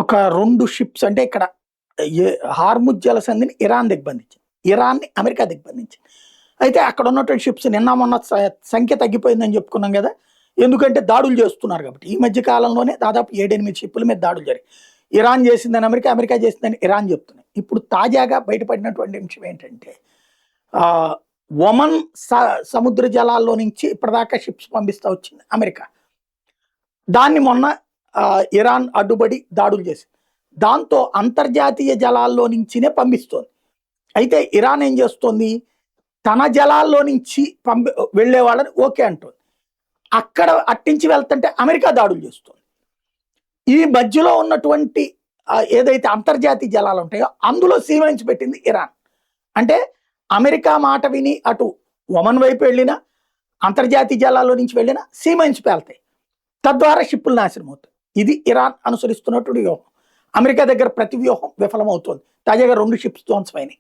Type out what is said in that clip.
ఒక 2 షిప్స్ అంటే ఇక్కడ ఏ హార్ముజ్ జలసంధిని ఇరాన్ దిగ్బంధించింది. ఇరాన్‌ని అమెరికా దిగ్బంధించింది. అయితే అక్కడ ఉన్నటువంటి షిప్స్ నిన్న మొన్న సంఖ్య తగ్గిపోయిందని చెప్పుకున్నాం గదా! ఎందుకంటే దాడులు చేస్తున్నారు కాబట్టి. ఈ మధ్య కాలంలోనే దాదాపు 7, 8 షిప్పుల మీద దాడులు జరిగాయి. ఇరాన్ చేసిందని అమెరికా, అమెరికా చేసిందని ఇరాన్ చెప్తున్నాయి. ఇప్పుడు తాజాగా బయటపడినటువంటి అంశం ఏంటంటే ఆహ్, ఒమన్ సముద్ర జలాల్లో నుంచి ఇప్పటిదాకా షిప్స్ పంపిస్తా వచ్చింది అమెరికా. దాన్ని మొన్న ఇరాన్ అడ్డుపడి దాడులు చేసింది. దాంతో అంతర్జాతీయ జలాల్లో నుంచినే పంపిస్తోంది. అయితే ఇరాన్ ఏం చేస్తోంది? తన జలాల్లో నుంచి వెళ్ళే వాళ్ళని ఓకే అంటోంది. అక్కడ అట్టించి వెళ్తుంటే అమెరికా దాడులు చేస్తుంది. ఈ మధ్యలో ఉన్నటువంటి ఏదైతే అంతర్జాతీయ జలాలు ఉంటాయో అందులో సీమరించి పెట్టింది ఇరాన్. అంటే అమెరికా మాట విని అటు ఒమన్ వైపు వెళ్ళినా, అంతర్జాతీయ జలాల్లో నుంచి వెళ్ళినా సీమరించి పేల్తాయి. తద్వారా షిప్పులు నాశనం అవుతాయి. ఇది ఇరాన్ అనుసరిస్తున్నటువంటి వ్యూహం. అమెరికా దగ్గర ప్రతి వ్యూహం విఫలమవుతోంది. తాజాగా 2 షిప్స్ ధ్వంసమైనాయి.